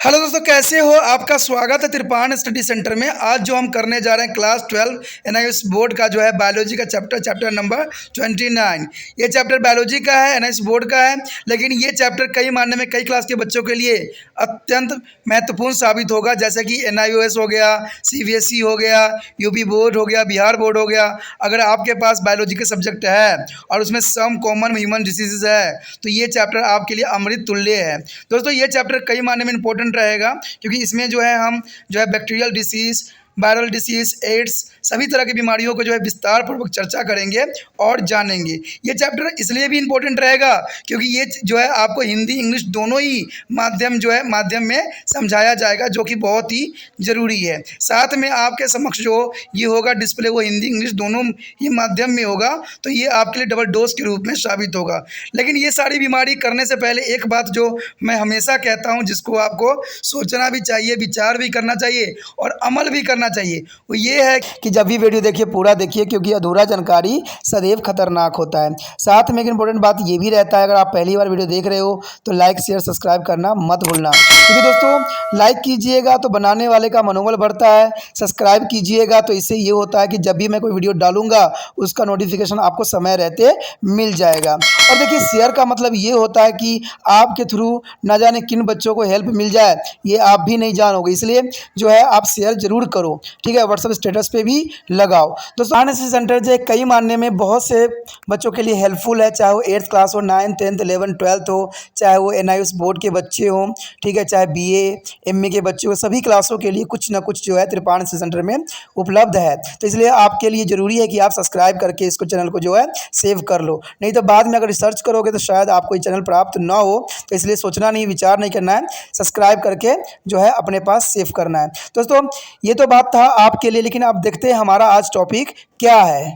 Hello दोस्तों, कैसे हो? आपका स्वागत है त्रिपाण स्टडी सेंटर में। आज जो हम करने जा रहे हैं क्लास 12 एनआईएस बोर्ड का जो है बायोलॉजी का चैप्टर नंबर 29। ये चैप्टर बायोलॉजी का है, एनआईएस बोर्ड का है, लेकिन ये चैप्टर कई मायने में कई क्लास के बच्चों के लिए अत्यंत महत्वपूर्ण साबित होगा। जैसे कि एनआईओएस हो गया, सीबीएसई हो गया, यूपी बोर्ड हो गया, बिहार बोर्ड हो गया। अगर आपके पास बायोलॉजी के सब्जेक्ट है और उसमें सम कॉमन ह्यूमन डिसीजेज है तो ये चैप्टर आपके लिए अमृत तुल्य है। दोस्तों, ये चैप्टर कई मायने में इंपॉर्टेंट रहेगा, क्योंकि इसमें जो है हम जो है bacterial disease, viral disease, AIDS, सभी तरह की बीमारियों को जो है विस्तार पूर्वक चर्चा करेंगे और जानेंगे। ये चैप्टर इसलिए भी इम्पोर्टेंट रहेगा क्योंकि ये जो है आपको हिंदी इंग्लिश दोनों ही माध्यम में समझाया जाएगा, जो कि बहुत ही ज़रूरी है। साथ में आपके समक्ष जो ये होगा डिस्प्ले, वो हिंदी इंग्लिश दोनों ही माध्यम में होगा, तो ये आपके लिए डबल डोज के रूप में साबित होगा। लेकिन ये सारी बीमारी करने से पहले एक बात जो मैं हमेशा कहता हूँ, जिसको आपको सोचना भी चाहिए, विचार भी करना चाहिए और अमल भी करना चाहिए, वो ये है कि जब भी वीडियो देखिए पूरा देखिए, क्योंकि अधूरा जानकारी सदैव खतरनाक होता है। साथ में एक इंपॉर्टेंट बात ये भी रहता है, अगर आप पहली बार वीडियो देख रहे हो तो लाइक शेयर सब्सक्राइब करना मत भूलना, क्योंकि दोस्तों लाइक कीजिएगा तो बनाने वाले का मनोबल बढ़ता है, सब्सक्राइब कीजिएगा तो इससे ये होता है कि जब भी मैं कोई वीडियो डालूंगा उसका नोटिफिकेशन आपको समय रहते मिल जाएगा। और देखिए, शेयर का मतलब ये होता है कि आपके थ्रू ना जाने किन बच्चों को हेल्प मिल जाए, ये आप भी नहीं जानोगे, इसलिए जो है आप शेयर जरूर करो, ठीक है। व्हाट्सएप स्टेटस पे भी लगाओ। दोस्तों, एनआईएस सेंटर जो है कई मानने में बहुत से बच्चों के लिए हेल्पफुल है, चाहे वो 8th क्लास हो, 9th 10th 11th 12th हो, चाहे वो एनआईएस बोर्ड के बच्चे हों, ठीक है, चाहे बीए एमए के बच्चे हो, सभी क्लासों के लिए कुछ ना कुछ जो है त्रिपाण सेंटर में उपलब्ध है। तो इसलिए आपके लिए ज़रूरी है कि आप सब्सक्राइब करके इसको चैनल को जो है सेव कर लो, नहीं तो बाद में अगर रिसर्च करोगे तो शायद आपको ये चैनल प्राप्त ना हो। तो इसलिए सोचना नहीं, विचार नहीं करना है, सब्सक्राइब करके जो है अपने पास सेव करना है। दोस्तों, ये तो बात था आपके लिए, लेकिन आप देखते हैं हमारा आज टॉपिक क्या है।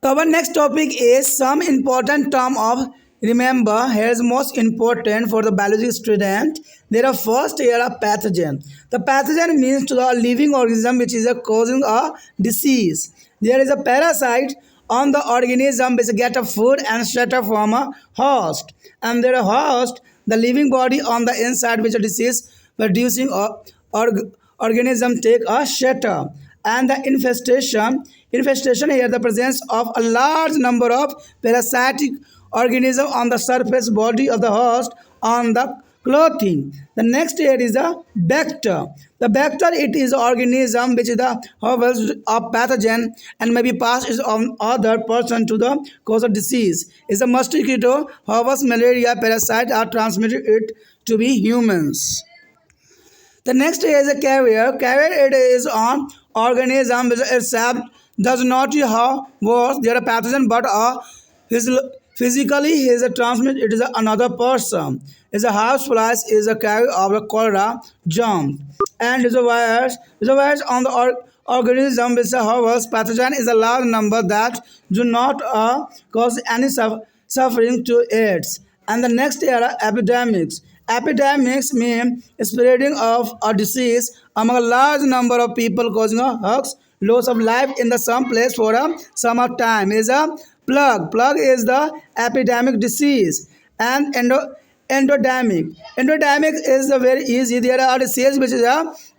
तो our next topic is some important term of remember. Here's most important for the biology student. There are first here a pathogen. The pathogen means to the living organism which is causing a disease. There is a parasite on the organism which get a food and shelter from a host. And there are host, the living body on the inside which a disease producing organism take a shelter. And the infestation here the presence of a large number of parasitic organism on the surface body of the host on the clothing. The next here is the vector. The vector, it is organism which is the harvest of pathogen and may be passed on other person to the cause of disease. Is a mosquito harvest malaria parasite are transmitted it to be humans. The next is a carrier. Carrier, it is an organism which itself does not have words. They are a pathogen, but physically he is a transmit. It is another person. Is a housefly is a carrier of the cholera germ, and is a virus on the organism which harvest pathogen is a large number that do not cause any suffering to AIDS. And the next era epidemics. Epidemics mean spreading of a disease among a large number of people causing a hoax, loss of life in the some place for a summer time. Is a plague. Plague is the epidemic disease. And endemic. Endemic is the very easy. There are diseases which is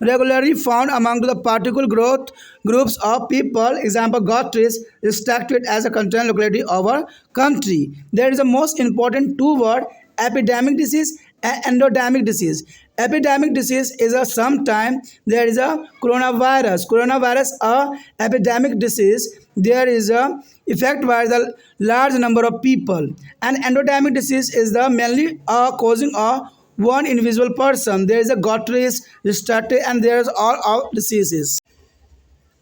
regularly found among the particular groups of people. Example, Gottris is stated as a content locality of our country. There is the most important two word, epidemic disease and endemic disease. Epidemic disease is a sometime there is a coronavirus. Coronavirus a epidemic disease. There is a effect by the large number of people. And endemic disease is the mainly causing a one individual person. There is a Gottris, Ristate, and there is all diseases.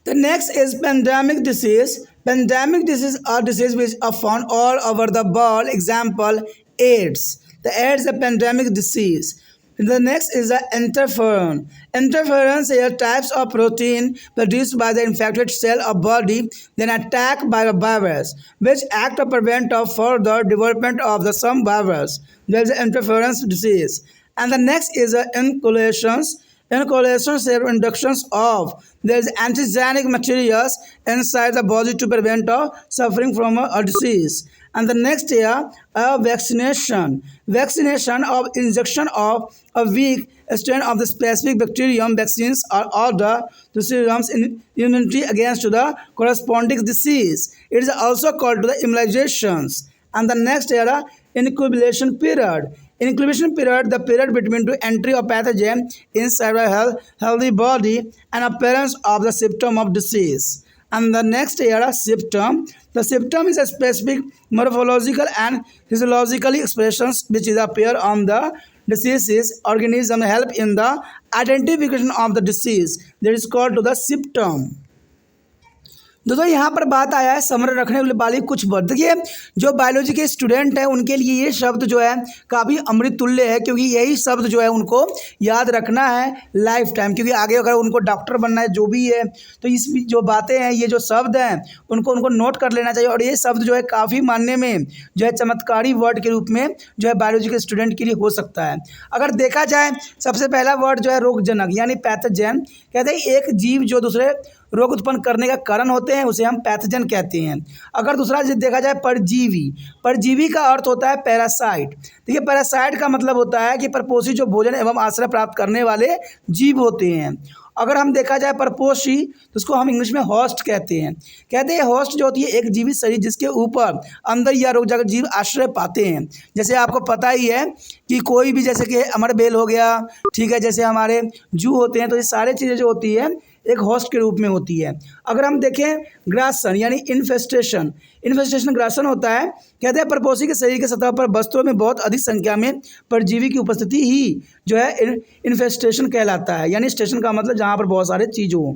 The next is pandemic disease. Pandemic disease are diseases which are found all over the world. Example, AIDS. The AIDS is a pandemic disease. The next is the interferon. Interferons are types of protein produced by the infected cell of body, then attacked by a virus, which act to prevent of further development of the some virus. There is an interference disease. And the next is the inoculations. Inoculations are inductions of there is antigenic materials inside the body to prevent suffering from a disease. And the next year, vaccination of injection of a weak strain of the specific bacterium vaccines are ordered to serums in immunity against the corresponding disease. It is also called the immunizations. And the next era, incubation period. Incubation period, the period between the entry of pathogen inside a healthy body and appearance of the symptom of disease. And the next era, symptom. The symptom is a specific morphological and physiological expressions which is appear on the diseases organism help in the identification of the disease. That is called to the symptom. दोस्तों यहाँ पर बात आया है summer रखने वाली कुछ word. देखिए जो बायोलॉजी के स्टूडेंट हैं उनके लिए ये शब्द जो है काफ़ी अमृत तुल्य है, क्योंकि यही शब्द जो है उनको याद रखना है लाइफ टाइम, क्योंकि आगे अगर उनको डॉक्टर बनना है जो भी है तो इस जो बातें हैं, ये जो शब्द हैं उनको नोट कर लेना चाहिए। और ये शब्द जो है काफ़ी मानने में जो है चमत्कारी वर्ड के रूप में जो है बायोलॉजी के स्टूडेंट के लिए हो सकता है। अगर देखा जाए सबसे पहला वर्ड जो है रोगजनक यानी पैथोजन। कहते हैं एक जीव जो दूसरे रोग उत्पन्न करने का कारण होते हैं उसे हम पैथोजन कहते हैं। अगर दूसरा देखा जाए परजीवी, परजीवी का अर्थ होता है पैरासाइट। देखिए पैरासाइट का मतलब होता है कि परपोषी जो भोजन एवं आश्रय प्राप्त करने वाले जीव होते हैं। अगर हम देखा जाए परपोषी तो उसको हम इंग्लिश में होस्ट कहते हैं। कहते हैं होस्ट जो होती है एक जीवित शरीर जिसके ऊपर अंदर या रोग जाकर जीव आश्रय पाते हैं। जैसे आपको पता ही है कि कोई भी जैसे कि अमरबेल हो गया, ठीक है, जैसे हमारे जू होते हैं, तो ये सारी चीज़ें जो होती है एक होस्ट के रूप में होती है। अगर हम देखें ग्रासन यानी इन्फेस्टेशन, इन्फेस्टेशन ग्रासन होता है। कहते हैं परपोषी के शरीर के सतह पर वस्तुओं में बहुत अधिक संख्या में परजीवी की उपस्थिति ही जो है इन्फेस्टेशन कहलाता है। यानी स्टेशन का मतलब जहाँ पर बहुत सारे चीज़ हों।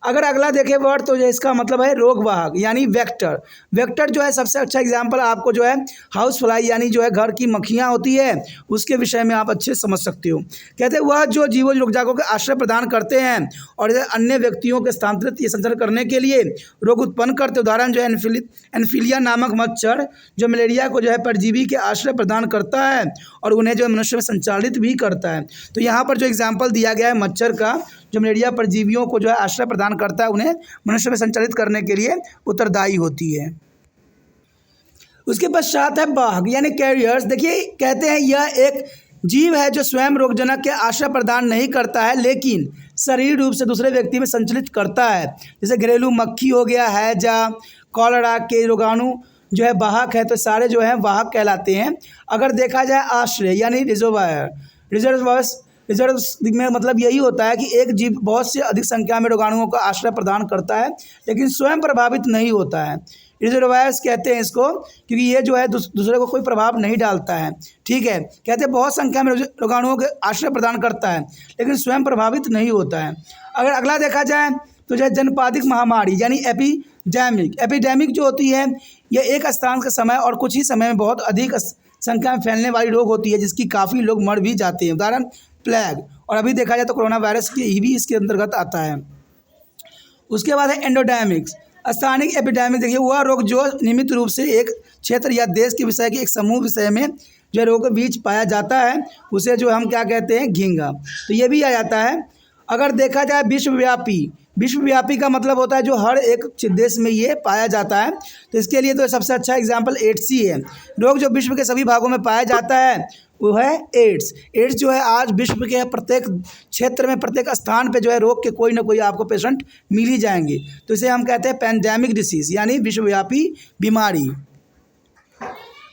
अगर अगला देखें वर्ड तो इसका मतलब है रोगवाहक यानी वेक्टर। वेक्टर जो है सबसे अच्छा एग्जाम्पल आपको जो है हाउस फ्लाई यानी जो है घर की मक्खियाँ होती है उसके विषय में आप अच्छे समझ सकते हो। कहते हैं वह जो जीवो रोगजाकों के आश्रय प्रदान करते हैं और अन्य व्यक्तियों के स्थानांतरित या संचार करने के लिए रोग उत्पन्न करते। उदाहरण जो है एनफिलिया नामक मच्छर जो मलेरिया को जो है परजीवी के आश्रय प्रदान करता है और उन्हें जो है मनुष्य में संचालित भी करता है। तो यहाँ पर जो एग्जाम्पल दिया गया है मच्छर का जो मलेरिया परजीवियों को जो है आश्रय प्रदान करता है उन्हें मनुष्य में संचालित करने के लिए उत्तरदायी होती है। उसके पश्चात है बाघ यानी कैरियर्स। देखिए कहते हैं यह एक जीव है जो स्वयं रोगजनक के आश्रय प्रदान नहीं करता है लेकिन शरीर रूप से दूसरे व्यक्ति में संचालित करता है। जैसे घरेलू मक्खी हो गया, हैजा, कॉलरा के रोगाणु जो है वाहक है, तो सारे जो है वाहक कहलाते हैं। अगर देखा जाए आश्रय यानी रिजर्वायर, रिजर्व में मतलब यही होता है कि एक जीव बहुत से अधिक संख्या में रोगाणुओं का आश्रय प्रदान करता है लेकिन स्वयं प्रभावित नहीं होता है। रिजर्वायर्स कहते हैं इसको क्योंकि ये जो है दूसरे को कोई प्रभाव नहीं डालता है। ठीक है, कहते हैं बहुत संख्या में रोगाणुओं के आश्रय प्रदान करता है लेकिन स्वयं प्रभावित नहीं होता है। अगर अगला देखा जाए तो जो है जनपादिक महामारी यानी एपिडेमिक। एपिडेमिक जो होती है यह एक स्थान के समय और कुछ ही समय में बहुत अधिक संख्या में फैलने वाली रोग होती है जिसकी काफ़ी लोग मर भी जाते हैं। उदाहरण प्लेग, और अभी देखा जाए तो कोरोना वायरस की भी इसके अंतर्गत आता है। उसके बाद है एंडोडेमिक्स, स्थानिक एपिडेमिक। देखिए वह रोग जो नियमित रूप से एक क्षेत्र या देश के विषय के एक समूह विषय में जो रोग के बीच पाया जाता है उसे जो हम क्या कहते हैं घिंगा, तो ये भी आ जाता है। अगर देखा जाए विश्वव्यापी, विश्वव्यापी का मतलब होता है जो हर एक देश में ये पाया जाता है। तो इसके लिए तो सबसे अच्छा एग्जाम्पल एड्स ही है। रोग जो विश्व के सभी भागों में पाया जाता है वो है एड्स। एड्स जो है आज विश्व के प्रत्येक क्षेत्र में प्रत्येक स्थान पे जो है रोग के कोई ना कोई आपको पेशेंट मिल ही जाएंगे। तो इसे हम कहते हैं पैंडेमिक डिसीज यानी विश्वव्यापी बीमारी।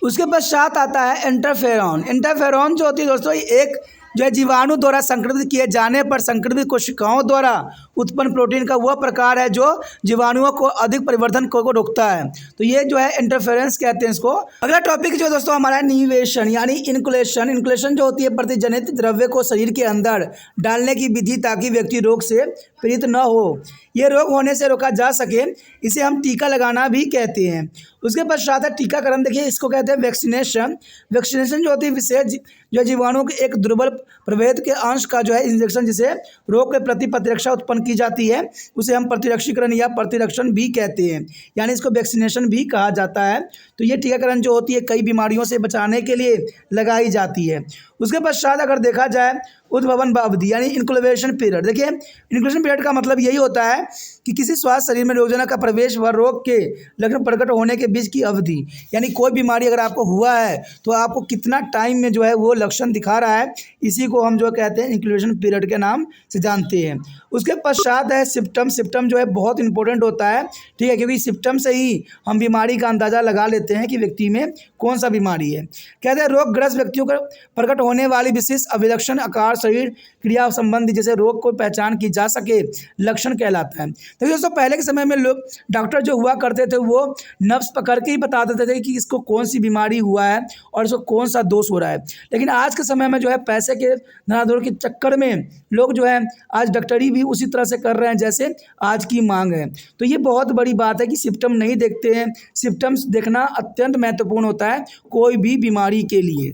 उसके पश्चात आता है इंटरफेरॉन। इंटरफेरॉन जो होती है दोस्तों एक जो है जीवाणु द्वारा संक्रमित किए जाने पर संक्रमित कोशिकाओं द्वारा उत्पन्न प्रोटीन का वह प्रकार है जो जीवाणुओं को अधिक परिवर्धन को रोकता है। तो ये जो है इंटरफेरेंस कहते हैं इसको। अगला टॉपिक जो दोस्तों हमारा है निवेशन यानी इनकुलेशन। इनकुलेशन जो होती है प्रतिजनित द्रव्य को शरीर के अंदर डालने की विधि ताकि व्यक्ति रोग से पीड़ित न हो, ये रोग होने से रोका जा सके, इसे हम टीका लगाना भी कहते हैं। उसके पश्चात है टीकाकरण। देखिए इसको कहते हैं वैक्सीनेशन। वैक्सीनेशन जो होती है विशेष जो जीवाणु के एक दुर्बल प्रभेद के अंश का जो है इंजेक्शन जिसे रोग के प्रति प्रतिरक्षा उत्पन्न की जाती है उसे हम प्रतिरक्षीकरण या प्रतिरक्षण भी कहते हैं, यानी इसको वैक्सीनेशन भी कहा जाता है। तो ये टीकाकरण जो होती है कई बीमारियों से बचाने के लिए लगाई जाती है। उसके पश्चात अगर देखा जाए उद्भवन अवधि यानी इनक्यूबेशन पीरियड। देखिए इनक्यूबेशन पीरियड का मतलब यही होता है कि किसी स्वास्थ्य शरीर में रोगजनक का प्रवेश व रोग के लक्षण प्रकट होने के बीच की अवधि, यानी कोई बीमारी अगर आपको हुआ है तो आपको कितना टाइम में जो है वो लक्षण दिखा रहा है, इसी को हम जो कहते हैं इंक्यूबेशन पीरियड के नाम से जानते हैं। उसके पश्चात है सिम्टम। सिम्टम जो है बहुत इंपॉर्टेंट होता है, ठीक है, क्योंकि सिम्टम से ही हम बीमारी का अंदाज़ा लगा लेते हैं कि व्यक्ति में कौन सा बीमारी है। कहते हैं रोगग्रस्त व्यक्तियों को प्रकट होने वाली विशेष अभिलक्षण आकार शरीर क्रिया संबंधी जैसे रोग को पहचान की जा सके लक्षण कहलाता है। तो दोस्तों पहले के समय में लोग डॉक्टर जो हुआ करते थे वो नब्ज पकड़ के ही बता देते थे कि इसको कौन सी बीमारी हुआ है और इसको कौन सा दोष हो रहा है। लेकिन आज के समय में जो है पैसे के धनाधोर के चक्कर में लोग जो है आज डॉक्टरी भी उसी तरह से कर रहे हैं जैसे आज की मांग है। तो ये बहुत बड़ी बात है कि सिम्टम नहीं देखते हैं। सिम्टम्स देखना अत्यंत महत्वपूर्ण होता है कोई भी बीमारी के लिए।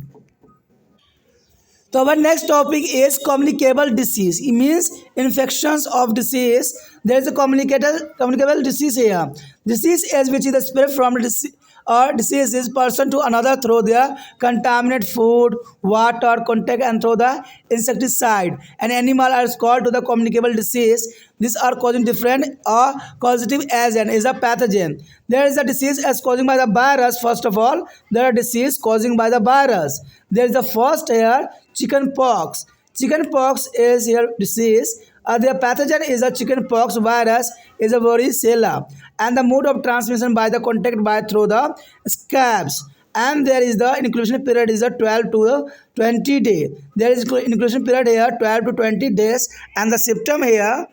So our next topic is communicable disease. It means infections of disease. There is a communicable disease here. Disease is which is the spread from disease is person to another through their contaminated food, water, contact and through the insecticide. And animal are called to the communicable disease. These are causing different or causative agent is a pathogen. There is a disease as causing by the virus. First of all, there are disease causing by the virus. There is the first here chicken pox. Chicken pox is here disease. The pathogen is a chicken pox virus is a varicella, and the mode of transmission by the contact by through the scabs. And there is the inclusion period is a 12 to 20 days. There is inclusion period here 12 to 20 days, and the symptom here.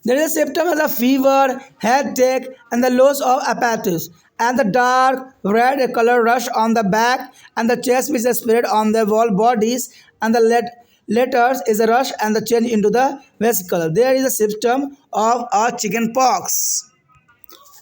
There is a symptom as a fever, headache, and the loss of appetite, and the dark red color rush on the back and the chest which is spread on the whole bodies, and the letters is a rush and the change into the vesicle. There is a symptom of a chicken pox.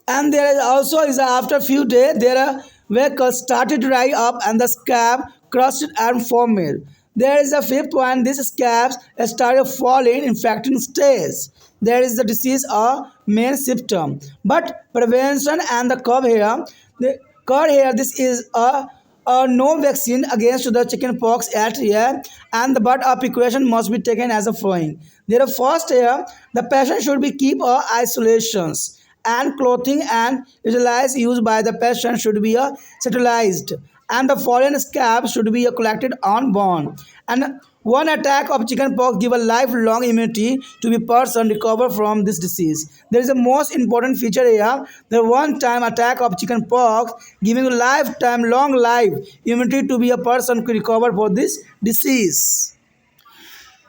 And there is also is after few days there are vesicles started to dry up and the scab crusted and formed. There is a fifth one. These scabs started falling, infecting stage. There is the disease or main symptom, but prevention and the curve here. The curve here. This is a no vaccine against the chicken pox at here, and the but a precaution must be taken as a following. There first here, the patient should be keep isolations, and clothing and utilized used by the patient should be sterilized, and the foreign scab should be collected on bone. And one attack of chickenpox give a lifelong immunity to be person recover from this disease. There is a most important feature here. The one-time attack of chickenpox giving a lifetime long life immunity to be a person to recover for this disease.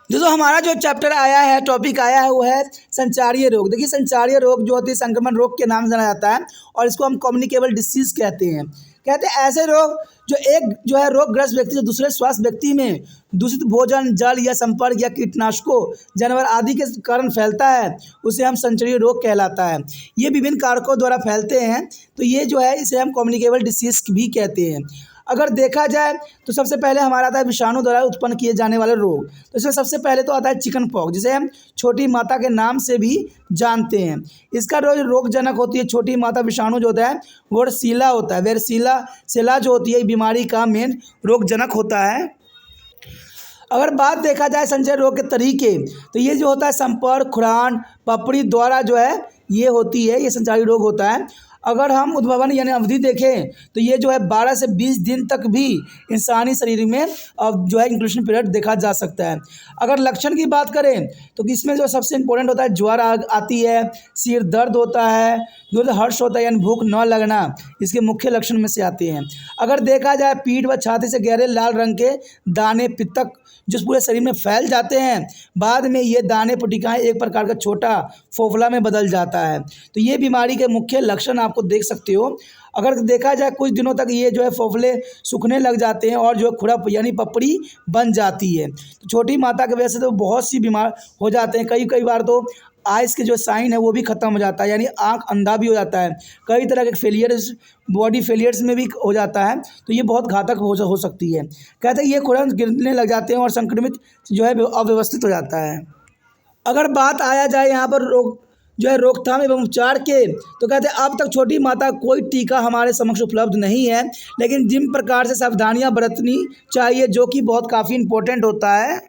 जो हमारा जो chapter आया है, topic आया है, वो है संचारीय रोग। देखिए संचारीय रोग जो होती है संक्रमण रोग के नाम से जाना जाता है और इसको हम कम्युनिकेबल डिसीज़ कहते हैं। कहते हैं ऐसे रोग जो एक जो है रोगग्रस्त व्यक्ति जो दूसरे स्वास्थ्य व्यक्ति में दूषित भोजन, जल या संपर्क या कीटनाशकों, जानवर आदि के कारण फैलता है, उसे हम संचारीय रोग कहलाता है। ये विभिन्न कारकों द्वारा फैलते हैं, तो ये जो है इसे हम कम्युनिकेबल डिसीज़ भी कहते हैं। अगर देखा जाए तो सबसे पहले हमारा आता है विषाणु द्वारा उत्पन्न किए जाने वाले रोग। तो इसमें सबसे पहले तो आता है चिकन पॉक्स, जिसे हम छोटी माता के नाम से भी जानते हैं। इसका रोगजनक होती है छोटी माता विषाणु जो होता है वोरसीला होता है। वेरसीला जो होती है बीमारी का मेन रोगजनक होता है। अगर बात देखा जाए संचय रोग के तरीके, तो ये जो होता है संपर्क, खुरान, पपड़ी द्वारा जो है ये होती है, ये संचारी रोग होता है। अगर हम उद्भवन यानी अवधि देखें तो ये जो है 12 से 20 दिन तक भी इंसानी शरीर में अब जो है इंक्लूशन पीरियड देखा जा सकता है। अगर लक्षण की बात करें तो इसमें जो सबसे इंपॉर्टेंट होता है ज्वर आती है, सिर दर्द होता है, दूर हर्ष होता है यानी भूख न लगना, इसके मुख्य लक्षण में से आते हैं। अगर देखा जाए पीठ व छाती से गहरे लाल रंग के दाने पित्तक जो पूरे शरीर में फैल जाते हैं, बाद में ये दाने पुटिकाएँ एक प्रकार का छोटा फोफला में बदल जाता है। तो ये बीमारी के मुख्य लक्षण आपको देख सकते हो। अगर देखा जाए कुछ दिनों तक ये जो है फोफले सूखने लग जाते हैं और जो खुरप यानी पपड़ी बन जाती है। तो छोटी माता की वजह से तो बहुत सी बीमार हो जाते हैं। कई बार तो आइज़ के जो साइन है वो भी ख़त्म हो जाता है, यानी आँख अंधा भी हो जाता है। कई तरह के फेलियर्स, बॉडी फेलियर्स में भी हो जाता है। तो ये बहुत घातक हो सकती है। कहते हैं ये खुरन गिरने लग जाते हैं और संक्रमित जो है अव्यवस्थित हो जाता है। अगर बात आया जाए यहाँ पर रोकथाम एवं उपचार के, तो कहते हैं अब तक छोटी माता कोई टीका हमारे समक्ष उपलब्ध नहीं है, लेकिन जिन प्रकार से सावधानियां बरतनी चाहिए जो कि बहुत काफ़ी इम्पोर्टेंट होता है।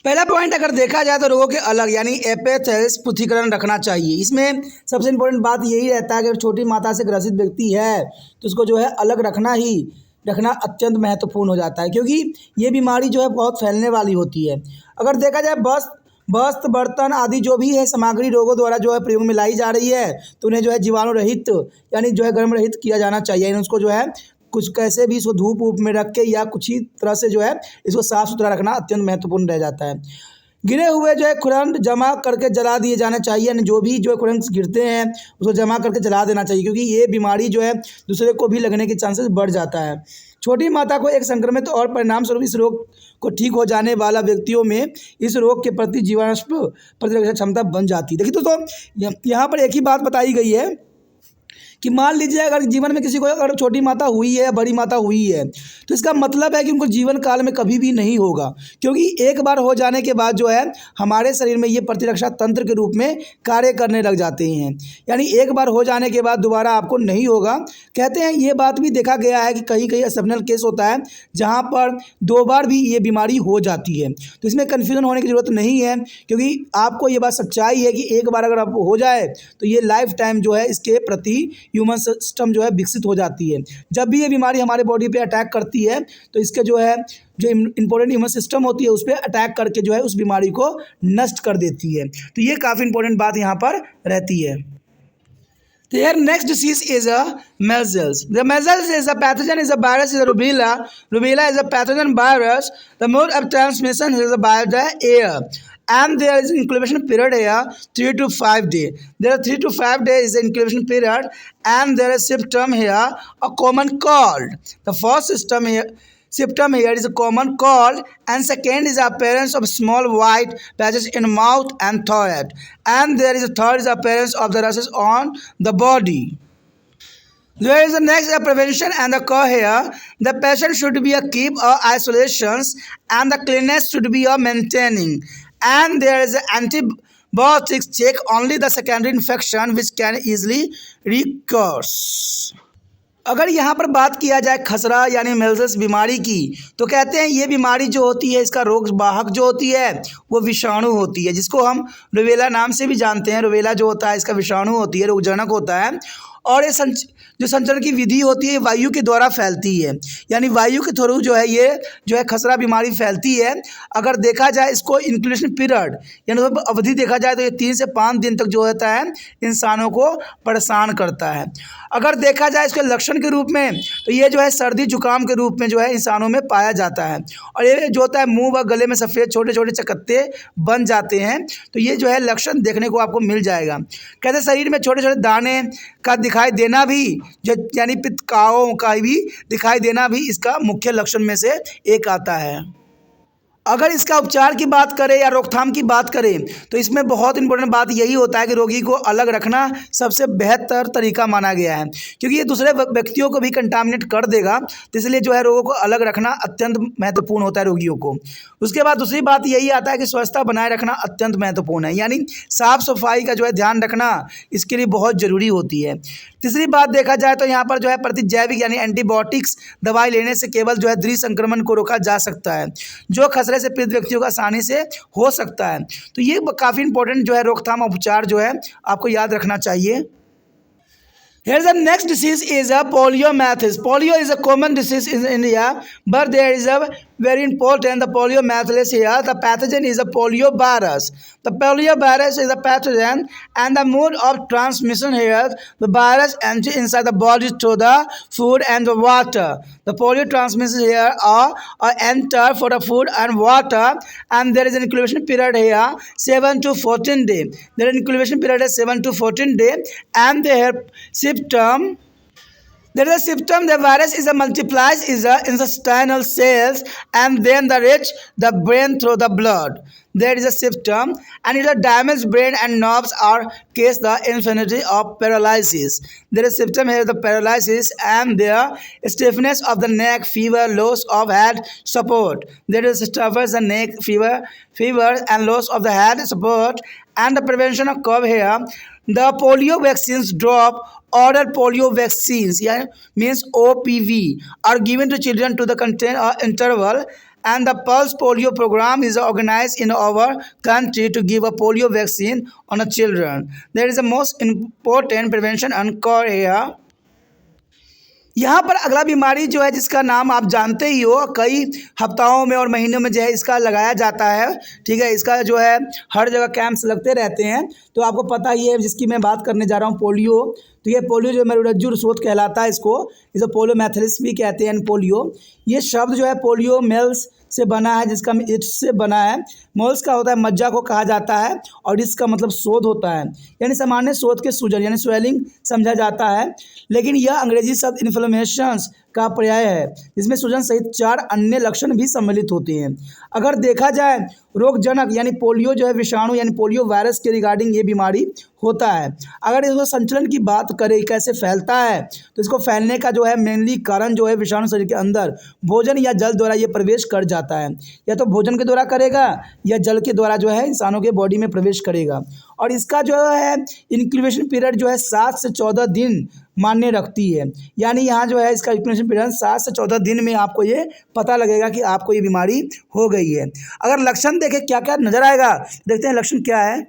पहला पॉइंट अगर देखा जाए तो रोगों के अलग यानी एपिथेलियल पृथक्करण रखना चाहिए। इसमें सबसे इम्पोर्टेंट बात यही रहता है कि अगर छोटी मात्रा से ग्रसित व्यक्ति है तो उसको जो है अलग रखना अत्यंत महत्वपूर्ण हो जाता है, क्योंकि ये बीमारी जो है बहुत फैलने वाली होती है। अगर देखा जाए वस्त्र बर्तन आदि जो भी है सामग्री रोगों द्वारा जो है प्रयोग में लाई जा रही है तो उन्हें जो है जीवाणु रहित यानी जो है गर्म रहित किया जाना चाहिए। यानी उसको जो है कुछ कैसे भी इसको धूप ऊप में रख के या कुछ ही तरह से जो है इसको साफ़ सुथरा रखना अत्यंत महत्वपूर्ण रह जाता है। गिरे हुए जो है खुरंड जमा करके जला दिए जाने चाहिए, यानी जो भी जो है खुरंड गिरते हैं उसको जमा करके जला देना चाहिए, क्योंकि ये बीमारी जो है दूसरे को भी लगने के चांसेस बढ़ जाता है। छोटी मात्रा को एक संक्रमित और परिणाम स्वरूप इस रोग को ठीक हो जाने वाला व्यक्तियों में इस रोग के प्रति जीवाणु प्रतिरक्षा क्षमता बन जाती है। देखिए दोस्तों, यहाँ पर एक ही बात बताई गई है कि मान लीजिए अगर जीवन में किसी को अगर छोटी माता हुई है या बड़ी माता हुई है तो इसका मतलब है कि उनको जीवन काल में कभी भी नहीं होगा, क्योंकि एक बार हो जाने के बाद जो है हमारे शरीर में ये प्रतिरक्षा तंत्र के रूप में कार्य करने लग जाते हैं। यानी एक बार हो जाने के बाद दोबारा आपको नहीं होगा। कहते हैं ये बात भी देखा गया है कि कहीं कहीं एक्सेप्शनल केस होता है जहाँ पर 2 बार भी ये बीमारी हो जाती है, तो इसमें कन्फ्यूजन होने की ज़रूरत नहीं है, क्योंकि आपको ये बात सच्चाई है कि एक बार अगर आपको हो जाए तो ये लाइफ टाइम जो है इसके प्रति ह्यूमन सिस्टम जो है विकसित हो जाती है। जब भी ये बीमारी हमारे बॉडी पे अटैक करती है तो इसके जो है जो इंपॉर्टेंट ह्यूमन सिस्टम होती है उस पर अटैक करके जो है उस बीमारी को नष्ट कर देती है। तो ये काफ़ी इंपॉर्टेंट बात यहाँ पर रहती है। Their next disease is a measles. The measles is a pathogen, is a virus, is a rubella. Rubella is a pathogen virus. The mode of transmission is by the air. And there is incubation period here 3 to 5 days. There are 3 to 5 days is the incubation period, and there is symptom here a common cold. The first symptom here is a common cold, and second is appearance of small white patches in mouth and throat, and there is a third is appearance of the rashes on the body. There is the next prevention and the cure here. The patient should be a keep isolations, and the cleanliness should be a maintaining, and there is antibiotics check only the secondary infection which can easily recur. अगर यहाँ पर बात किया जाए खसरा यानी measles बीमारी की तो कहते हैं ये बीमारी जो होती है इसका रोग वाहक जो होती है वो विषाणु होती है, जिसको हम रुबेला नाम से भी जानते हैं। रुबेला जो होता है इसका विषाणु होती है, रोगजनक होता है, और ये जो संचरण की विधि होती है वायु के द्वारा फैलती है, यानी वायु के थ्रू जो है ये जो है खसरा बीमारी फैलती है। अगर देखा जाए इसको इंक्यूबेशन पीरियड यानी अवधि देखा जाए तो ये 3 से 5 दिन तक जो होता है इंसानों को परेशान करता है। अगर देखा जाए इसके लक्षण के रूप में तो ये जो है सर्दी जुकाम के रूप में जो है इंसानों में पाया जाता है, और ये जो होता है मुँह व गले में सफ़ेद छोटे छोटे चकत्ते बन जाते हैं, तो ये जो है लक्षण देखने को आपको मिल जाएगा। कहते शरीर में छोटे छोटे दाने का दिखाई देना भी जो यानी पित्तकाओं का भी दिखाई देना भी इसका मुख्य लक्षण में से एक आता है। अगर इसका उपचार की बात करें या रोकथाम की बात करें तो इसमें बहुत इंपॉर्टेंट बात यही होता है कि रोगी को अलग रखना सबसे बेहतर तरीका माना गया है, क्योंकि ये दूसरे व्यक्तियों को भी कंटामिनेट कर देगा, तो इसलिए जो है रोगों को अलग रखना अत्यंत महत्वपूर्ण होता है रोगियों को। उसके बाद दूसरी बात यही आता है कि स्वच्छता बनाए रखना अत्यंत महत्वपूर्ण है, यानी साफ़ सफाई का जो है ध्यान रखना इसके लिए बहुत ज़रूरी होती है। तीसरी बात देखा जाए तो यहाँ पर जो है प्रतिजैविक यानी एंटीबायोटिक्स दवाई लेने से केवल जो है द्वि संक्रमण को रोका जा सकता है, जो खसरे से पीड़ित व्यक्तियों को आसानी से हो सकता है। तो ये काफ़ी इंपॉर्टेंट जो है रोकथाम उपचार जो है आपको याद रखना चाहिए। Here's the next disease is a poliomyelitis. Polio is a common disease in India, but there is a very important the poliomyelitis here. The pathogen is a poliovirus. The poliovirus is a pathogen, and the mode of transmission here, the virus enters inside the body through the food and the water. The polio transmission here are enter for the food and water, and there is an incubation period here 7 to 14 days. There is an incubation period is 7 to 14 days, and they have symptom. There is a symptom the virus is a multiplies is a intestinal cells, and then the reach the brain through the blood. There is a symptom, and it is a damaged brain and nerves are case the infinity of paralysis. There is symptom here the paralysis, and the stiffness of the neck, fever, loss of head support. There is stiffness the neck, fever and loss of the head support, and the prevention of cough here. The polio vaccines drop oral polio vaccines, yeah, means OPV, are given to children to the contain interval, and the pulse polio program is organized in our country to give a polio vaccine on the children. There is the most important prevention and cure here. यहाँ पर अगला बीमारी जो है जिसका नाम आप जानते ही हो, कई हफ्ताओं में और महीनों में जो है इसका लगाया जाता है। ठीक है, इसका जो है हर जगह कैंप्स लगते रहते हैं। तो आपको पता ही है जिसकी मैं बात करने जा रहा हूँ, पोलियो। तो ये पोलियो जो मेरुरज्जु स्रोत कहलाता है, इसको इसे पोलियोमाइलिस भी कहते हैं। पोलियो ये शब्द जो है पोलियो मेल्स से बना है, जिसका इट से बना है। मोल्स का होता है मज्जा को कहा जाता है, और इसका मतलब शोध होता है, यानी सामान्य शोध के सूजन यानी स्वेलिंग समझा जाता है। लेकिन यह अंग्रेजी शब्द इन्फ्लेमेशंस का पर्याय है, जिसमें सूजन सहित 4 अन्य लक्षण भी सम्मिलित होते हैं। अगर देखा जाए रोगजनक यानी पोलियो जो है विषाणु यानी पोलियो वायरस के रिगार्डिंग ये बीमारी होता है। अगर इसको संचलन की बात करें कैसे फैलता है, तो इसको फैलने का जो है मेनली कारण जो है विषाणु शरीर के अंदर भोजन या जल द्वारा ये प्रवेश कर जाता है। या तो भोजन के द्वारा करेगा या जल के द्वारा जो है इंसानों के बॉडी में प्रवेश करेगा। और इसका जो है इंक्यूबेशन पीरियड जो है 7 से 14 दिन मान्य रखती है। यानी यहाँ जो है इसका इंक्यूबेशन पीरियड 7 से 14 दिन में आपको ये पता लगेगा कि आपको ये बीमारी हो गई है। अगर लक्षण देखें क्या क्या नजर आएगा, देखते हैं लक्षण क्या है।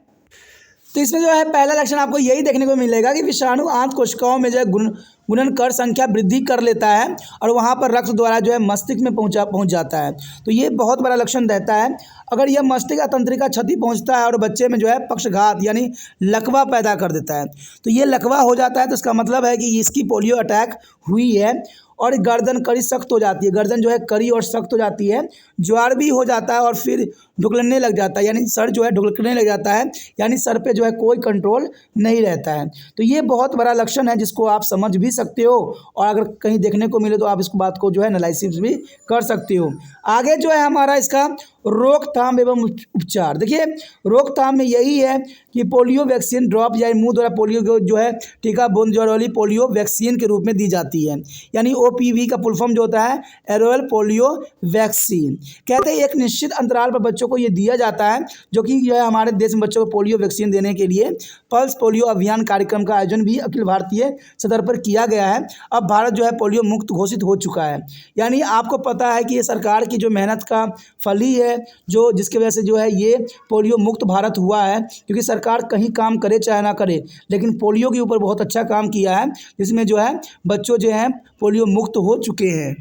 तो इसमें जो है पहला लक्षण आपको यही देखने को मिलेगा कि विषाणु आंत कोशिकाओं में जो है गुणन कर संख्या वृद्धि कर लेता है, और वहाँ पर रक्त द्वारा जो है मस्तिष्क में पहुँच जाता है। तो ये बहुत बड़ा लक्षण रहता है। अगर यह मस्तिष्क तंत्रिका क्षति पहुँचता है और बच्चे में जो है पक्षघात यानी लकवा पैदा कर देता है, तो ये लकवा हो जाता है, तो इसका मतलब है कि इसकी पोलियो अटैक हुई है। और गर्दन कड़ी सख्त हो जाती है, गर्दन जो है कड़ी और सख्त हो जाती है। ज्वार भी हो जाता है और फिर ढुकलने लग जाता है, यानी सर जो है ढुकने लग जाता है, यानी सर पे जो है कोई कंट्रोल नहीं रहता है। तो ये बहुत बड़ा लक्षण है जिसको आप समझ भी सकते हो, और अगर कहीं देखने को मिले तो आप इसको बात को जो है एनालिसिस भी कर सकते हो। आगे जो है हमारा इसका रोकथाम एवं उपचार। देखिए रोकथाम में यही है कि पोलियो वैक्सीन ड्रॉप या मुंह द्वारा पोलियो को जो है टीका बूंद जोड़ वाली पोलियो वैक्सीन के रूप में दी जाती है। यानी OPV का फुल फॉर्म जो होता है एरोयल पोलियो वैक्सीन। कहते हैं एक निश्चित अंतराल पर बच्चों को ये दिया जाता है, जो कि जो है हमारे देश में बच्चों को पोलियो वैक्सीन देने के लिए पल्स पोलियो अभियान कार्यक्रम का आयोजन भी अखिल भारतीय सतह पर किया गया है। अब भारत जो है पोलियो मुक्त घोषित हो चुका है। यानी आपको पता है कि ये सरकार की जो मेहनत का फल ही है, जो जिसकी वजह से जो है ये पोलियो मुक्त भारत हुआ है। क्योंकि सरकार कहीं काम करे चाहे ना करे, लेकिन पोलियो के ऊपर बहुत अच्छा काम किया है, जिसमें जो है बच्चों जो है पोलियो मुक्त हो चुके हैं।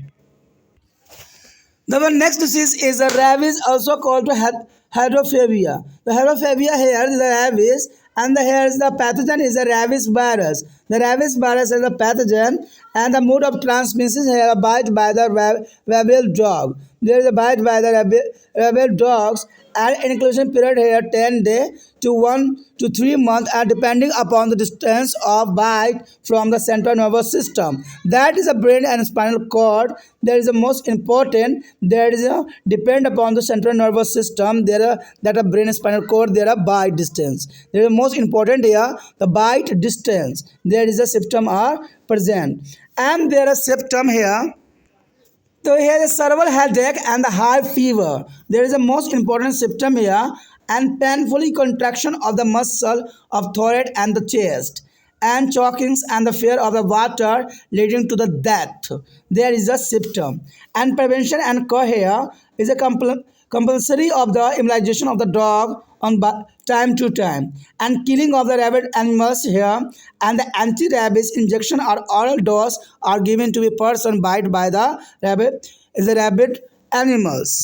The next disease is a rabies, also called hydrophobia. The hydrophobia here is the rabies, and here is the pathogen is the rabies virus. The rabies virus is the pathogen, and the mode of transmission here a bite by the rabid dog. There is a bite by the rabid dogs, and incubation period here 10 days to 1 to 3 months, and depending upon the distance of bite from the central nervous system, that is the brain and spinal cord. There is the most important. There is a depend upon the central nervous system. There are that a brain and spinal cord. There are bite distance. There is the most important here the bite distance. There is a symptom are present, and there are symptom here. So here is cerebral headache and the high fever. There is a most important symptom here, and painfully contraction of the muscle of thorax and the chest, and chokings and the fear of the water leading to the death. There is a symptom, and prevention and cure here is a compulsory of the immunization of the dog on time to time, and killing of the rabid animals here, and the anti-rabies injection or oral dose are given to a person bite by the rabid animals.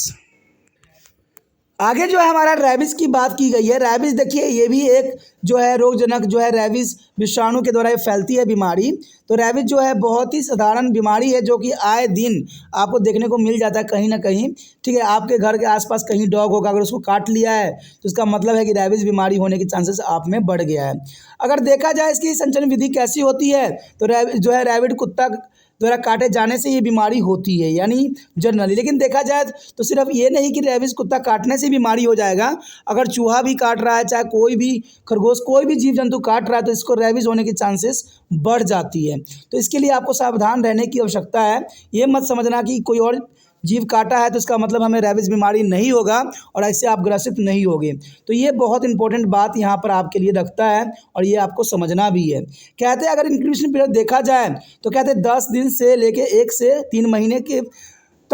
आगे जो है हमारा rabies की बात की गई है। Rabies देखिए ये भी एक जो है रोगजनक जो है रैबिस विषाणु के द्वारा फैलती है बीमारी। तो रैबिस जो है बहुत ही साधारण बीमारी है, जो कि आए दिन आपको देखने को मिल जाता है कहीं ना कहीं। ठीक है, आपके घर के आसपास कहीं डॉग होगा, अगर उसको काट लिया है तो इसका मतलब है कि रैबिस बीमारी होने के चांसेस आप में बढ़ गया है। अगर देखा जाए इसकी संचरण विधि कैसी होती है, तो जो है रैबिड कुत्ता द्वारा काटे जाने से ये बीमारी होती है, यानी जनरली। लेकिन देखा जाए तो सिर्फ ये नहीं कि रैबिस कुत्ता काटने से बीमारी हो जाएगा। अगर चूहा भी काट रहा है, चाहे कोई भी खरगोश कोई भी जीव जंतु काट रहा है, तो इसको रैबिस होने की चांसेस बढ़ जाती है। तो इसके लिए आपको सावधान रहने की आवश्यकता है। ये मत समझना कि कोई और जीव काटा है तो इसका मतलब हमें रैबिस बीमारी नहीं होगा, और ऐसे आप ग्रसित नहीं होगे। तो ये बहुत इंपॉर्टेंट बात यहाँ पर आपके लिए रखता है, और ये आपको समझना भी है। कहते हैं अगर इंक्यूबेशन पीरियड देखा जाए तो कहते हैं 10 दिन से लेके 1 से 3 महीने के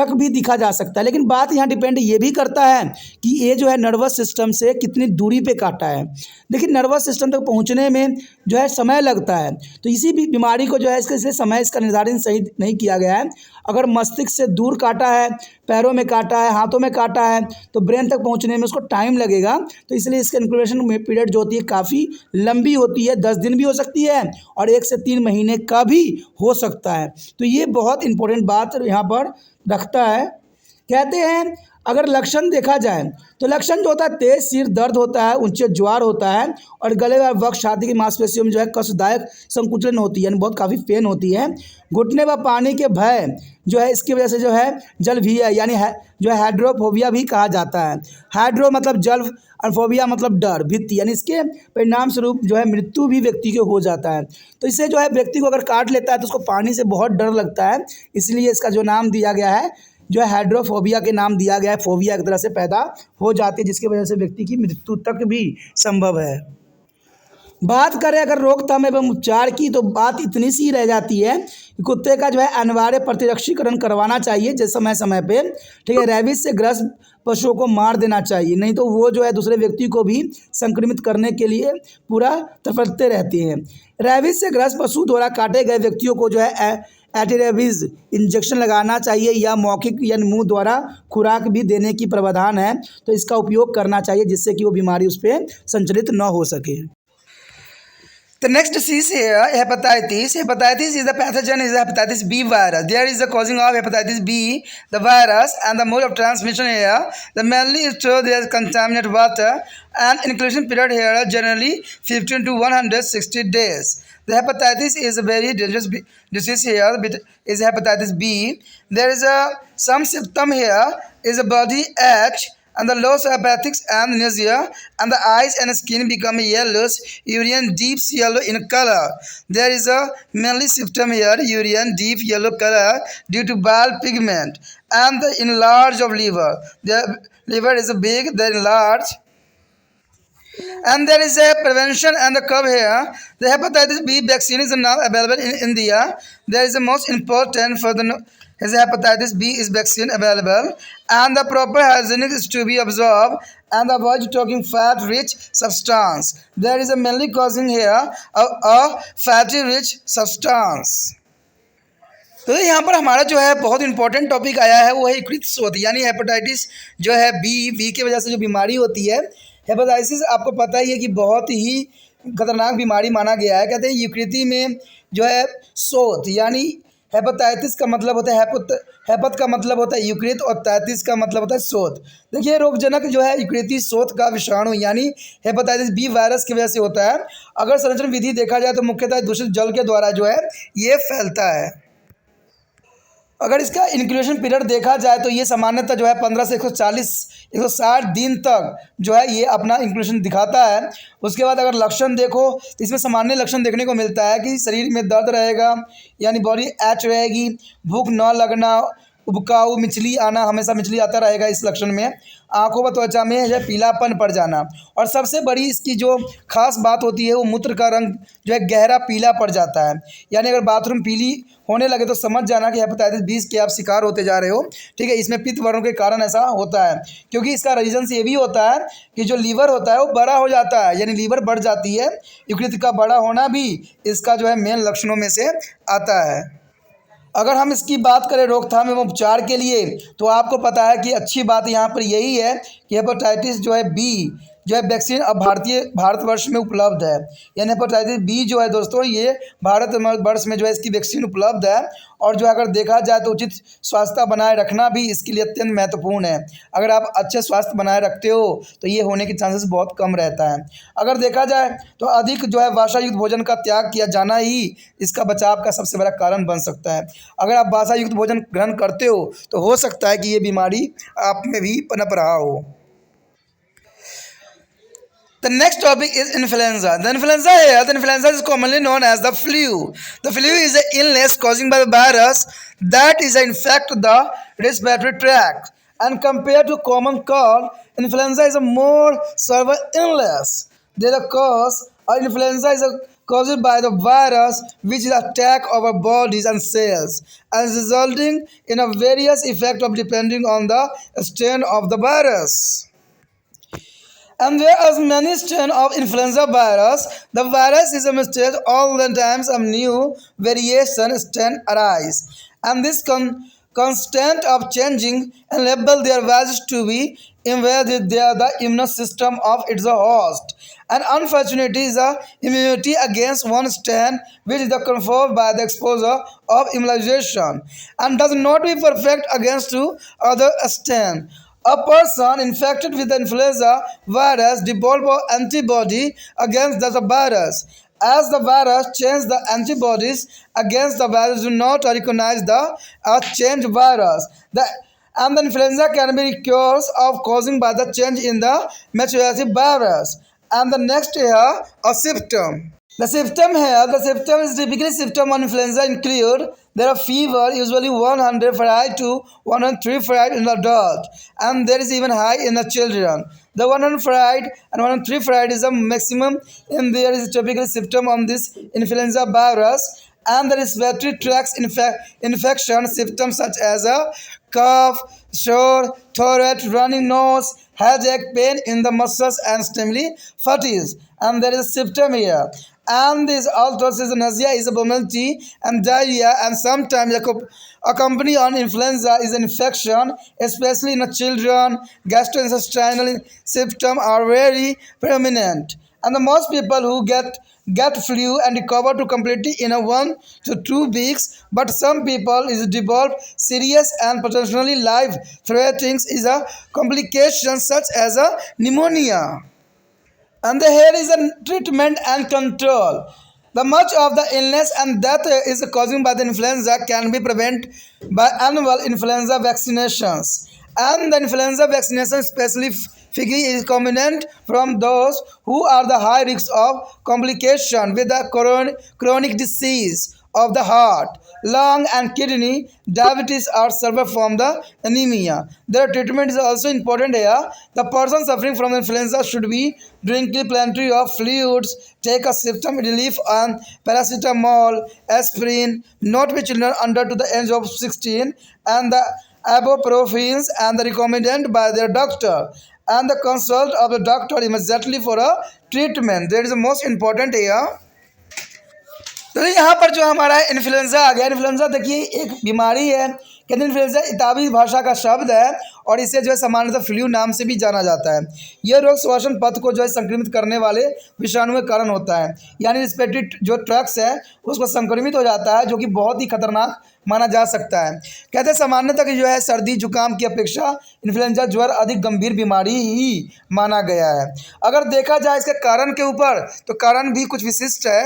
तक भी दिखा जा सकता है। लेकिन बात यहाँ डिपेंड ये भी करता है कि ये जो है नर्वस सिस्टम से कितनी दूरी पे काटा है। देखिए नर्वस सिस्टम तक पहुँचने में जो है समय लगता है, तो इसी भी बीमारी को जो है इसके समय इसका निर्धारण सही नहीं किया गया है। अगर मस्तिष्क से दूर काटा है, पैरों में काटा है, हाथों में काटा है, तो ब्रेन तक पहुंचने में उसको टाइम लगेगा। तो इसलिए इसका इंक्यूबेशन पीरियड जो होती है काफ़ी लंबी होती है, 10 दिन भी हो सकती है और 1 से 3 महीने का भी हो सकता है। तो ये बहुत इंपॉर्टेंट बात यहाँ पर रखता है। कहते हैं अगर लक्षण देखा जाए तो लक्षण जो होता है तेज सिर दर्द होता है, उच्च ज्वार होता है और गले व वक्ष छाती की मांसपेशियों में जो है कष्टदायक संकुचन होती है, यानी बहुत काफ़ी पेन होती है। घुटने व पानी के भय जो है इसकी वजह से जो है जल भी है, यानी जो है हाइड्रोफोबिया भी कहा जाता है। हाइड्रो मतलब जल और फोबिया मतलब डर, भीति, यानी इसके परिणाम स्वरूप जो है मृत्यु भी व्यक्ति को हो जाता है। तो इससे जो है व्यक्ति को अगर काट लेता है तो उसको पानी से बहुत डर लगता है, इसलिए इसका जो नाम दिया गया है जो है हाइड्रोफोबिया के नाम दिया गया है। फोबिया एक तरह से पैदा हो जाती है जिसकी वजह से व्यक्ति की मृत्यु तक भी संभव है। बात करें अगर रोकथाम एवं उपचार की तो बात इतनी सी रह जाती है कि कुत्ते का जो है अनिवार्य प्रतिरक्षीकरण करवाना चाहिए जैसे समय समय पे, ठीक है। रेबीज से ग्रस्त पशुओं को मार देना चाहिए, नहीं तो वो जो है दूसरे व्यक्ति को भी संक्रमित करने के लिए पूरा तड़पते रहते हैं। रेबीज से ग्रस्त पशु द्वारा काटे गए व्यक्तियों को जो है एंटीरेबीज इंजेक्शन लगाना चाहिए या मौखिक यानी मुंह द्वारा खुराक भी देने की प्रावधान है, तो इसका उपयोग करना चाहिए जिससे कि वो बीमारी उस पर संचलित न हो सके। The next disease here, hepatitis. Hepatitis is the pathogen is the hepatitis B virus. There is the causing of hepatitis B, the virus, and the mode of transmission here. The mainly is through there is contaminated water, and inclusion period here generally 15 to 160 days. The hepatitis is a very dangerous disease here. Is hepatitis B. There is some symptom here is a body ache and the loss of appetites and nausea, and the eyes and skin become yellowish, urine deep yellow in color. There is a mainly symptom here, urine deep yellow color due to bile pigment and the enlarge of liver. The liver is big, the enlarged. And there is a prevention and the curve here. The hepatitis B vaccine is now available in India. There is the most important for the hepatitis B is vaccine available, and the proper hygienic is to be observed and avoid taking fat-rich substance. There is a mainly causing here a fatty-rich substance. तो यहाँ पर हमारा जो है बहुत important topic आया है वो है यकृत शोथ, यानी हेपेटाइटिस जो है बी की वजह से जो बीमारी होती है। हेपेटाइटिस आपको पता ही है कि बहुत ही खतरनाक बीमारी माना गया है। कहते हैं यकृति में जो है शोथ, यानी हेपेटाइटिस का मतलब होता है हेपत का मतलब होता है यकृत और टाइटिस का मतलब होता है शोथ। देखिए रोगजनक जो है यकृति शोथ का विषाणु यानी हेपेटाइटिस बी वायरस की वजह से होता है। अगर संरक्षण विधि देखा जाए तो मुख्यतः दूषित जल के द्वारा जो है ये फैलता है। अगर इसका इंक्यूबेशन पीरियड देखा जाए तो ये सामान्यतः जो है 15 से 160 दिन तक जो है ये अपना इंक्यूबेशन दिखाता है। उसके बाद अगर लक्षण देखो तो इसमें सामान्य लक्षण देखने को मिलता है कि शरीर में दर्द रहेगा, यानी बॉडी एच रहेगी, भूख न लगना, उबकाऊ, मिचली आना, हमेशा मिचली आता रहेगा इस लक्षण में। आंखों व त्वचा में जो है पीलापन पड़ जाना, और सबसे बड़ी इसकी जो खास बात होती है वो मूत्र का रंग जो है गहरा पीला पड़ जाता है। यानी अगर बाथरूम पीली होने लगे तो समझ जाना कि हेपेटाइटिस बी के आप शिकार होते जा रहे हो, ठीक है। इसमें पित्त वर्णों के कारण ऐसा होता है, क्योंकि इसका रीजन ये भी होता है कि जो लीवर होता है वो बड़ा हो जाता है, यानी लीवर बढ़ जाती है। यकृत का बड़ा होना भी इसका जो है मेन लक्षणों में से आता है। अगर हम इसकी बात करें रोकथाम एवं उपचार के लिए तो आपको पता है कि अच्छी बात यहाँ पर यही है कि हेपेटाइटिस जो है बी जो है वैक्सीन अब भारतवर्ष में उपलब्ध है। यानी हेपेटाइटिस बी जो है दोस्तों ये भारतवर्ष में जो है इसकी वैक्सीन उपलब्ध है, और जो अगर देखा जाए तो उचित स्वास्थ्य बनाए रखना भी इसके लिए अत्यंत महत्वपूर्ण है। अगर आप अच्छे स्वास्थ्य बनाए रखते हो तो ये होने के चांसेस बहुत कम रहता है। अगर देखा जाए तो अधिक जो है वसायुक्त भोजन का त्याग किया जाना ही इसका बचाव का सबसे बड़ा कारण बन सकता है। अगर आप वसायुक्त भोजन ग्रहण करते हो तो हो सकता है कि ये बीमारी आप में भी पनप रहा हो। The next topic is influenza. The influenza is commonly known as the flu. The flu is an illness caused by the virus that is infect the respiratory tract. And compared to common cold, influenza is a more severe illness. The cause of influenza is caused by the virus which is attack our bodies and cells and resulting in a various effect of depending on the strain of the virus. And whereas many strains of influenza virus, the virus is a mistake all the times a new variation strain arise. And this constant of changing enable their virus to be invaded the immune system of its host. And unfortunately, the immunity against one strain which is conferred by the exposure of immunization and does not be perfect against two other strain. A person infected with the influenza virus develops antibody against the virus. As the virus changes the antibodies against the virus do not recognize the changed virus. And the influenza can be cures of causing by the change in the maturity virus. And the next here, a symptom. The symptom is typically symptom on influenza include there are fever, usually 100 Fahrenheit to 103 Fahrenheit in the adult, and there is even high in the children. The 100 Fahrenheit and 103 Fahrenheit is the maximum, and there is typical symptom on this influenza virus. And the respiratory tract infection symptoms such as a cough, sore throat, running nose, headache, pain in the muscles, and stimuli fatigue. And there is a symptom here. And this also says nausea is abnormality and diarrhea, and sometimes accompany on influenza is an infection, especially in the children. Gastrointestinal symptoms are very prominent, and the most people who get flu and recover to completely in a 1 to 2 weeks, but some people is develop serious and potentially life threatening is a complication such as a pneumonia. And here is a treatment and control. The much of the illness and death is caused by the influenza can be prevented by annual influenza vaccinations. And the influenza vaccination specifically is recommended from those who are the high risk of complication with the chronic disease of the heart, lung, and kidney, diabetes, or suffer from the anemia. Their treatment is also important here. The person suffering from influenza should be drinking plenty of fluids, take a symptom relief on paracetamol, aspirin, not with children under to the age of 16, and the ibuprofen and the recommended by their doctor. And the consult of the doctor immediately for a treatment. That is the most important here. तो यहाँ पर जो हमारा influenza आ गया। Influenza देखिए एक बीमारी है, कहते हैं इन्फ्लुएंजा इतालवी भाषा का शब्द है और इसे जो है सामान्यतः फ्लू नाम से भी जाना जाता है। यह रोग श्वसन पथ को जो है संक्रमित करने वाले विषाणु के कारण होता है, यानी रिस्पिरेटरी जो ट्रैक्ट है उसको संक्रमित हो जाता है, जो कि बहुत ही खतरनाक माना जा सकता है। कहते हैं सामान्यतः कि जो है सर्दी जुकाम की अपेक्षा इन्फ्लुएंजा ज्वर अधिक गंभीर बीमारी ही माना गया है। अगर देखा जाए इसके कारण के ऊपर तो कारण भी कुछ विशिष्ट है।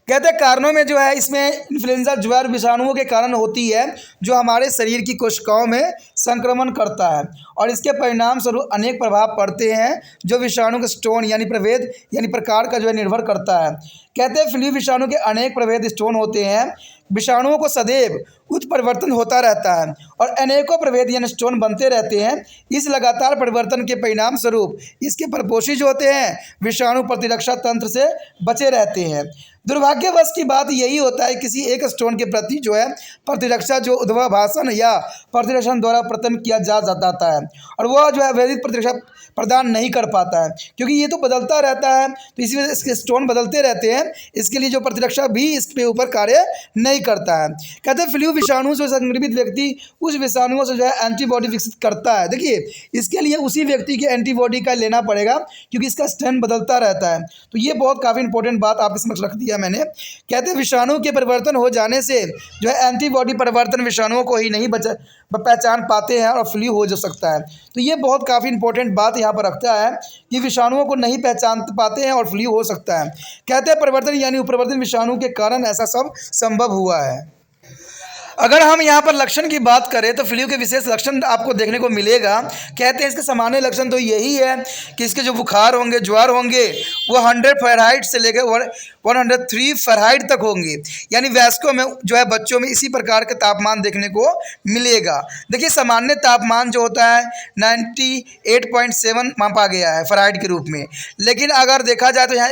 कहते हैं कारणों में जो है इसमें इन्फ्लुएंजा ज्वर विषाणुओं के कारण होती है जो हमारे शरीर की कोशिकाओं में संक्रमण करता है और इसके परिणाम स्वरूप अनेक प्रभाव पड़ते हैं जो विषाणु के स्टोन यानी प्रभेद यानी प्रकार का जो है निर्भर करता है। कहते हैं फ्लू विषाणु के अनेक प्रभेद स्टोन होते हैं। विषाणुओं को सदैव उत्परिवर्तन होता रहता है और अनेकों प्रभेद यानी स्टोन बनते रहते हैं। इस लगातार परिवर्तन के परिणाम स्वरूप इसके प्रपोषी जो होते हैं विषाणु प्रतिरक्षा तंत्र से बचे रहते हैं। दुर्भाग्यवश की बात यही होता है किसी एक स्टोन के प्रति जो है प्रतिरक्षा जो उद्भाषण या प्रतिरक्षण द्वारा प्रदान किया जाता है और वह जो है वैदिक प्रतिरक्षा प्रदान नहीं कर पाता है, क्योंकि ये तो बदलता रहता है, तो इसी वजह से इसके स्टोन बदलते रहते हैं। इसके लिए जो प्रतिरक्षा भी इसके ऊपर कार्य नहीं करता है। कहते हैं फ्लू विषाणु से संक्रमित व्यक्ति उस विषाणुओं से जो है एंटीबॉडी विकसित करता है। देखिए इसके लिए उसी व्यक्ति की एंटीबॉडी का लेना पड़ेगा क्योंकि इसका स्ट्रेन बदलता रहता है। तो ये बहुत काफ़ी इंपॉर्टेंट बात आपके समक्ष रख दिया मैंने। कहते हैं विषाणु के परिवर्तन हो जाने से जो है एंटीबॉडी परिवर्तन विषाणुओं को ही नहीं पहचान पाते हैं और फ्लू हो जा सकता है। तो ये बहुत काफ़ी इंपॉर्टेंट बात यहाँ पर रखता है कि विषाणुओं को नहीं पहचान पाते हैं और फ्लू हो सकता है। कहते हैं परिवर्तन यानी उपरिवर्तन विषाणु के कारण ऐसा सब संभव हुआ है। अगर हम यहाँ पर लक्षण की बात करें तो फ्लू के विशेष लक्षण आपको देखने को मिलेगा। कहते हैं इसके सामान्य लक्षण तो यही है कि इसके जो बुखार होंगे ज्वर होंगे वो 100 फ़ारेनहाइट से लेकर 103 फ़ारेनहाइट तक होंगे, यानी वयस्कों में जो है बच्चों में इसी प्रकार के तापमान देखने को मिलेगा। देखिए सामान्य तापमान जो होता है 98.7 मापा गया है फ़ारेनहाइट के रूप में, लेकिन अगर देखा जाए तो यहाँ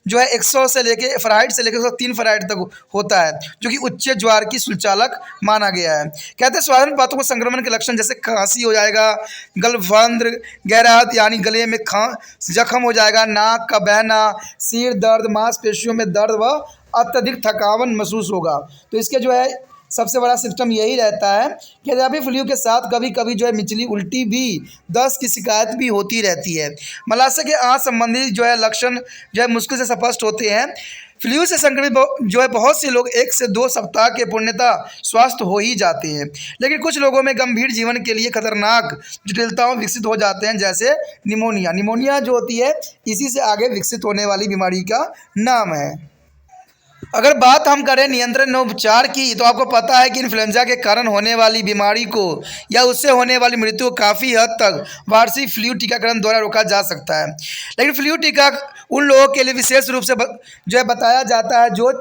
जो है 100 से लेके फ़ारेनहाइट से लेकर 103 फ़ारेनहाइट तक होता है, जो कि उच्च ज्वार की सुचालक माना गया है। कहते हैं स्वाभाविक बातों को संक्रमण के लक्षण जैसे खांसी हो जाएगा, गलफंद्र, गहराहट यानी गले में जख्म हो जाएगा, नाक का बहना, सिर दर्द, मांसपेशियों में दर्द व अत्यधिक थकावन महसूस होगा। तो इसके जो है सबसे बड़ा सिम्पटम यही रहता है कि रबी फ्लू के साथ कभी कभी जो है मिचली, उल्टी भी, दस्त की शिकायत भी होती रहती है। मलाशय के आँख संबंधी जो है लक्षण जो है मुश्किल से स्पष्ट होते हैं। फ्लू से संक्रमित जो है बहुत से लोग 1 से 2 सप्ताह के पूर्णतः स्वस्थ हो ही जाते हैं, लेकिन कुछ लोगों में गंभीर जीवन के लिए खतरनाक जटिलताओं विकसित हो जाते हैं, जैसे निमोनिया। निमोनिया जो होती है इसी से आगे विकसित होने वाली बीमारी का नाम है। अगर बात हम करें नियंत्रण और उपचार की, तो आपको पता है कि इन्फ्लुएंजा के कारण होने वाली बीमारी को या उससे होने वाली मृत्यु को काफ़ी हद तक वार्षिक फ्लू टीकाकरण द्वारा रोका जा सकता है। लेकिन फ्लू टीका उन लोगों के लिए विशेष रूप से जो है बताया जाता है जो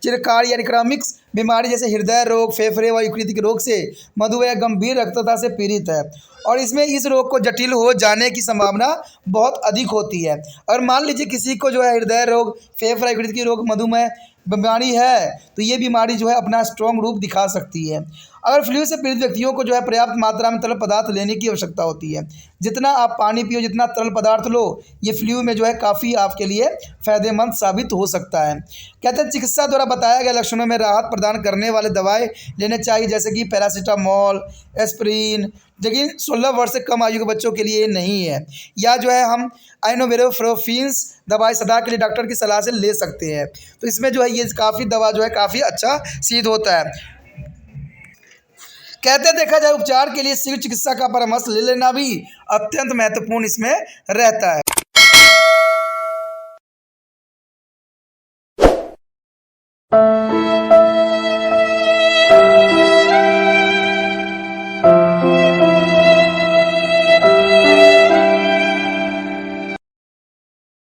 चिरकाल यानी क्रॉनिक बीमारी जैसे हृदय रोग, फेफड़े व यकृत रोग से, मधुमेह, गंभीर रक्तता से पीड़ित है, और इसमें इस रोग को जटिल हो जाने की संभावना बहुत अधिक होती है। और मान लीजिए किसी को जो है हृदय रोग, फेफड़ा, यकृत रोग, मधुमेह बीमारी है, तो ये बीमारी जो है अपना स्ट्रॉन्ग रूप दिखा सकती है। अगर फ्लू से पीड़ित व्यक्तियों को जो है पर्याप्त मात्रा में तरल पदार्थ लेने की आवश्यकता होती है। जितना आप पानी पियो, जितना तरल पदार्थ लो, ये फ्लू में जो है काफ़ी आपके लिए फ़ायदेमंद साबित हो सकता है। कहते हैं चिकित्सा द्वारा बताया गया लक्षणों में राहत प्रदान करने वाले दवाएं लेने चाहिए, जैसे कि पैरासीटामोल, एस्प्रिन, लेकिन 16 वर्ष से कम आयु के बच्चों के लिए नहीं है। या जो है हम आइनोवेरोफ्रोफिन्स दवाई सदा के लिए डॉक्टर की सलाह से ले सकते हैं। तो इसमें जो है ये काफ़ी दवा जो है काफ़ी अच्छा सिद्ध होता है। कहते हैं देखा जाए उपचार के लिए शीघ्र चिकित्सा का परामर्श ले लेना भी अत्यंत महत्वपूर्ण इसमें रहता है।